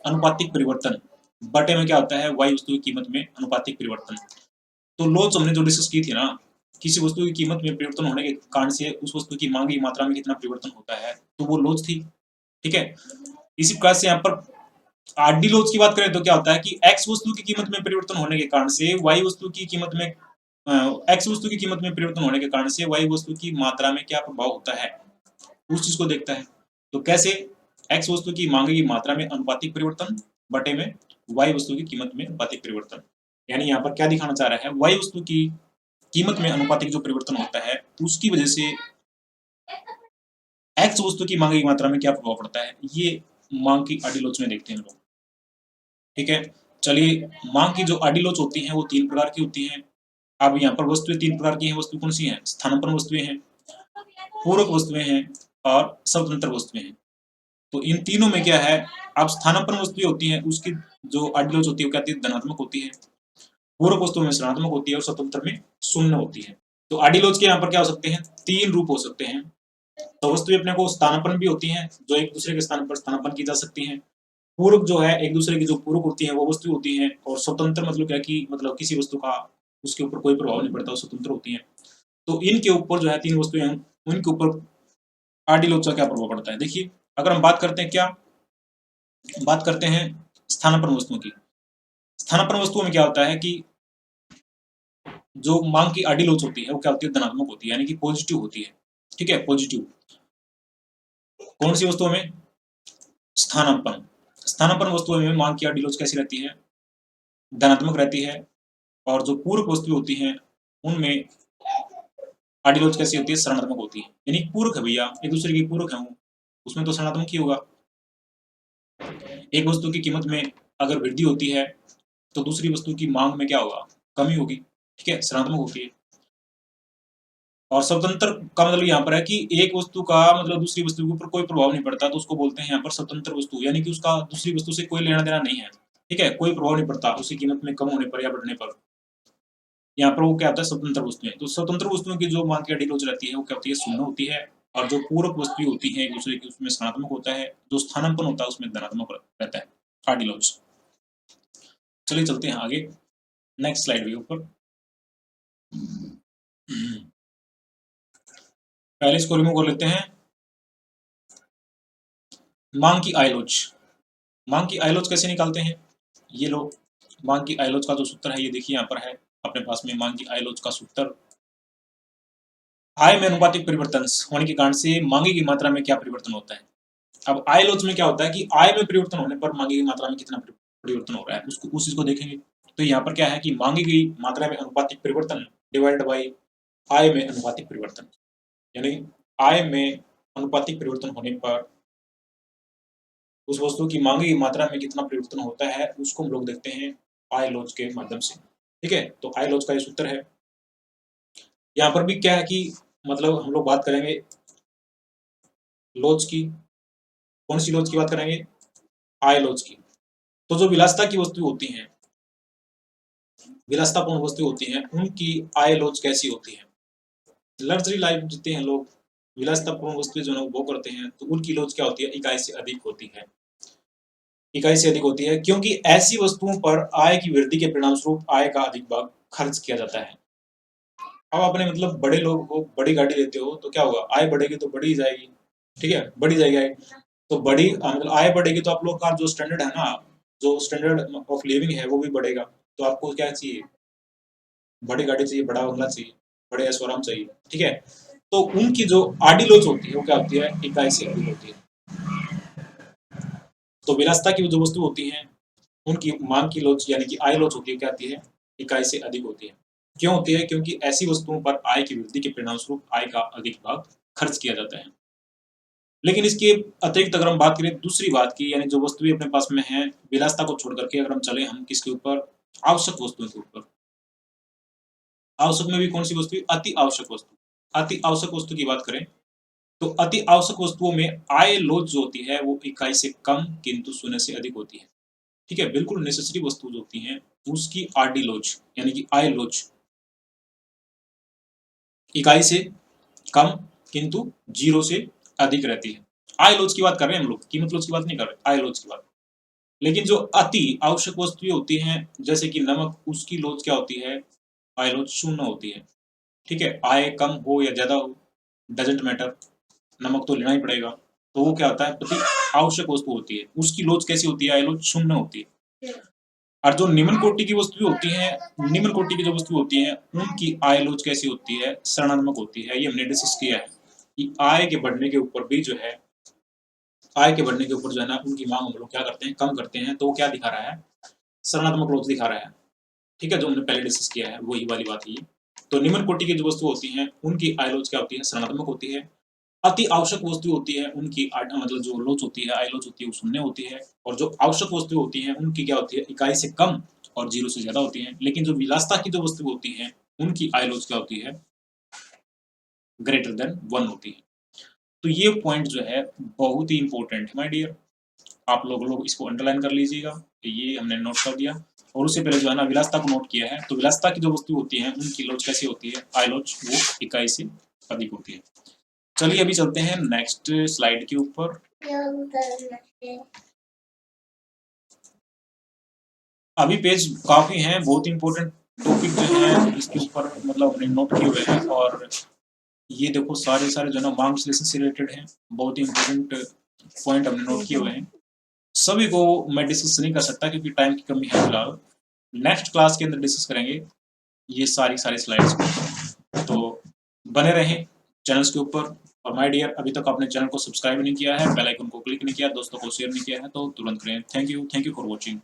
अनुपातिक परिवर्तन बटे में क्या होता है, वाई वस्तु की कीमत में अनुपातिक परिवर्तन। तो लोच हमने जो डिस्कस की थी ना, किसी वस्तु की कीमत में परिवर्तन होने के कारण से उस वस्तु की मांगी मात्रा में कितना परिवर्तन होता है, तो वो लोच थी। ठीक है, इसी प्रकार से यहाँ पर आरडी लोच की बात करें तो क्या होता है कि एक्स वस्तु की कीमत में परिवर्तन होने के कारण से वाई वस्तु की कीमत में एक्स वस्तु की कीमत में परिवर्तन होने के कारण से वाई वस्तु की मात्रा में क्या प्रभाव होता है, उस चीज को देखता है। तो कैसे, एक्स वस्तु की मांगे की मात्रा में अनुपातिक परिवर्तन बटे में वाई वस्तु की कीमत में अनुपातिक परिवर्तन। यानी यहाँ पर क्या दिखाना चाह रहा है, वाई वस्तु की कीमत में अनुपातिक जो परिवर्तन होता है उसकी वजह से एक्स वस्तु की मांगे की मात्रा में क्या प्रभाव पड़ता है, ये मांग की आर्डिलोच में देखते हैं लोग। ठीक है, चलिए मांग की जो आर्डिलोच होती हैं वो 3 प्रकार की होती हैं। अब यहाँ पर वस्तुएं 3 प्रकार की हैं, वस्तु कौन सी हैं, स्थानापन्न वस्तुएं हैं, पूरक वस्तुएं हैं और स्वतंत्र वस्तुएं हैं। तो इन तीनों में क्या है, अब स्थानापन्न वस्तुएं होती हैं उसकी जो आर्डिलोच होती है वो क्या होती है, धनात्मक होती है, पूरक वस्तुओं में ऋणात्मक होती है और स्वतंत्र में शून्य होती है। तो आर्डिलोच के यहाँ पर क्या हो सकते हैं, 3 रूप हो सकते हैं। तो वस्तुएं अपने को स्थानापन्न भी होती हैं, जो एक दूसरे के स्थान पर स्थानापन्न की जा सकती हैं, पूरक जो है एक दूसरे की जो पूरक होती हैं वो वस्तु होती हैं, और स्वतंत्र मतलब क्या कि मतलब किसी वस्तु का उसके ऊपर कोई प्रभाव नहीं पड़ता, वो स्वतंत्र होती हैं। तो इनके ऊपर जो है 3 वस्तुएं हैं, उनके ऊपर आदिलोच का क्या प्रभाव पड़ता है? देखिए, अगर हम बात करते हैं क्या, बात करते हैं स्थानापन्न वस्तुओं की। स्थानापन्न वस्तुओं में क्या होता है कि जो मांग की आदिलोच होती है वो क्या होती है? धनात्मक होती है, यानी कि पॉजिटिव होती है। ठीक है, पॉजिटिव। कौन सी वस्तुओं में? स्थानापन्न। स्थानापन्न वस्तुओं में मांग की आदिलोच कैसी रहती है? धनात्मक रहती है। और जो पूरक वस्तुएं होती हैं उनमें आदिलोच कैसी होती है? ऋणात्मक होती है। यानी पूरक है भैया, एक दूसरे की पूरक है वो, उसमें तो ऋणात्मक ही होगा। एक वस्तु की कीमत में अगर वृद्धि होती है तो दूसरी वस्तु की मांग में क्या होगा? कमी होगी। ठीक है, ऋणात्मक होती है। और स्वतंत्र का मतलब यहाँ पर है कि एक वस्तु का मतलब दूसरी वस्तु के ऊपर कोई प्रभाव नहीं पड़ता, तो उसको बोलते हैं यहाँ पर स्वतंत्र वस्तु, यानी कि उसका दूसरी वस्तु से कोई लेना देना नहीं है। ठीक है, कोई प्रभाव नहीं पड़ता उसकी कीमत में कम होने पर या बढ़ने पर। यहाँ पर वो क्या होता है? स्वतंत्र वस्तुएं। तो स्वतंत्र वस्तुओं की जो मांग की आदिलोच रहती है वो क्या होती है? शून्य होती है। और जो पूरक वस्तुएं होती हैं एक दूसरे की, उसमें ऋणात्मक होता है। जो स्थानांपन्न होता है उसमें धनात्मक रहता है आदिलोच। चलिए चलते हैं आगे, नेक्स्ट स्लाइड के ऊपर। पहले इसको रिमूव कर लेते हैं। मांग की आयलोच। मांग की आयलोच कैसे निकालते हैं? ये लो, मांग की आयलोच का जो सूत्र है ये देखिए यहाँ पर है अपने पास में। मांग की आयलोच का सूत्र, आय में अनुपातिक परिवर्तन होने के कारण से मांगे की मात्रा में क्या परिवर्तन होता है। अब आयलोच में क्या होता है कि आय में परिवर्तन होने पर मांगे की मात्रा में कितना परिवर्तन हो रहा है, उसको उस चीज को देखेंगे। तो यहाँ पर क्या है कि मांगी गई मात्रा में अनुपातिक परिवर्तन डिवाइडेड बाई आय में अनुपातिक परिवर्तन, यानी आय में अनुपातिक परिवर्तन होने पर उस वस्तु की मांगी की मात्रा में कितना परिवर्तन होता है उसको हम लोग देखते हैं आय लोच के माध्यम से। ठीक है, तो आय लोच का ये सूत्र है। यहाँ पर भी क्या है कि मतलब हम लोग बात करेंगे लोच की। कौन सी लोच की बात करेंगे? आय लोच की। तो जो विलासिता की वस्तु होती हैं, विलासितापूर्ण वस्तु होती हैं, उनकी आय लोच कैसी होती है? लग्जरी लाइफ जीते हैं लोग, विलासितापूर्ण वस्तुएं जो है वो करते हैं, तो उनकी लोच क्या होती है? इकाई से अधिक होती है। इकाई से अधिक होती है क्योंकि ऐसी वस्तुओं पर आय की वृद्धि के परिणाम स्वरूप आय का अधिक भाग खर्च किया जाता है। अब आपने मतलब बड़े लोग हो, बड़ी गाड़ी लेते हो तो क्या होगा? आय बढ़ेगी तो बढ़ी ही जाएगी। ठीक है, बढ़ी जाएगी आय। तो बड़ी मतलब आय बढ़ेगी तो आप लोग का जो स्टैंडर्ड है ना, जो स्टैंडर्ड ऑफ लिविंग है वो भी बढ़ेगा। तो आपको क्या चाहिए? बड़ी गाड़ी चाहिए, बड़ा बंगला चाहिए, बड़े ऐशो आराम चाहिए। ठीक है, तो उनकी जो आदिलोच होती है वो क्या होती है? इकाई से अधिक होती है। तो विलासिता की जो वस्तु होती हैं उनकी मांग की लोच यानी कि आय लोच होती है, क्या आती है? इकाई से अधिक होती है। क्यों होती है? क्योंकि ऐसी वस्तुओं पर आय की वृद्धि के परिणाम स्वरूप आय का अधिक भाग खर्च किया जाता है। लेकिन इसके अतिरिक्त अगर हम बात करें दूसरी बात की, यानी जो वस्तुएं अपने पास में है, विलासिता को छोड़ करके अगर हम चले हम किसके ऊपर? आवश्यक वस्तुओं के ऊपर। आवश्यक में भी कौन सी वस्तु? अति आवश्यक वस्तु। अति आवश्यक वस्तु की बात करें तो अति आवश्यक वस्तुओं में आय लोच जो होती है वो इकाई से कम किंतु शून्य से अधिक होती है। ठीक है, बिल्कुल नेसेसरी वस्तु जो होती हैं उसकी आरडी लोच यानी कि आय लोच इकाई से कम किंतु जीरो से अधिक रहती है। आय लोच की बात कर रहे हैं हम लोग, कीमत लोच की बात नहीं कर रहे, आय लोच की बात। लेकिन जो अति आवश्यक वस्तुएं होती हैं जैसे कि नमक, उसकी लोच क्या होती है? आय लोच शून्य होती है। ठीक है, आय कम हो या ज्यादा हो डजेंट मैटर, नमक तो लेना ही पड़ेगा। तो वो क्या होता है? अति आवश्यक वस्तु होती है, उसकी लोच कैसी होती है? आय लोच शून्य होती है। और जो निम्न कोटि की वस्तुएं होती हैं, निम्न कोटि की जो वस्तु होती हैं उनकी आय लोच कैसी होती है? ऋणात्मक होती है। ये हमने डिस्कस किया है कि आय के बढ़ने के ऊपर भी जो है, आय के बढ़ने के ऊपर जो है ना उनकी मांग हम लोग क्या करते हैं? कम करते हैं। तो वो क्या दिखा रहा है? ऋणात्मक लोच दिखा रहा है। ठीक है, जो हमने पहले डिस्कस किया है वही वाली बात है ये। तो निम्न कोटि की जो वस्तु होती हैं उनकी आय लोच क्या होती है? ऋणात्मक होती है। अति आवश्यक वस्तु होती है उनकी मतलब जो लोच होती है, आय लोच होती है, वो शून्य होती है। और जो आवश्यक वस्तु होती हैं उनकी क्या होती है? इकाई से कम और जीरो से ज्यादा होती हैं। लेकिन जो विलासिता की जो वस्तु होती हैं उनकी आय लोच क्या होती है? ग्रेटर देन 1 होती है। तो ये पॉइंट जो है बहुत ही इंपॉर्टेंट है माय डियर, आप लोग इसको अंडरलाइन कर लीजिएगा कि ये हमने नोट कर दिया। और उससे पहले जो है ना विलासिता को नोट किया है। तो विलासिता की जो वस्तु होती है उनकी लोच कैसी होती है? आय लोच वो इकाई से अधिक होती है। चलिए अभी चलते हैं नेक्स्ट स्लाइड के ऊपर। अभी पेज काफ़ी हैं, बहुत इंपॉर्टेंट टॉपिक जो है इसके ऊपर मतलब हमने नोट किए हुए हैं। और ये देखो सारे जो ना मांग विश्लेषण से रिलेटेड हैं, बहुत ही इंपॉर्टेंट पॉइंट हमने नोट किए हुए हैं। सभी को मैं डिस्कस नहीं कर सकता क्योंकि टाइम की कमी है फिलहाल। नेक्स्ट क्लास के अंदर डिस्कस करेंगे ये सारी स्लाइड्स को। तो बने रहें चैनल्स के ऊपर। और माय डियर, अभी तक आपने चैनल को सब्सक्राइब नहीं किया है, बेल आइकन को क्लिक नहीं किया, दोस्तों को शेयर नहीं किया है तो तुरंत करें। Thank you for watching.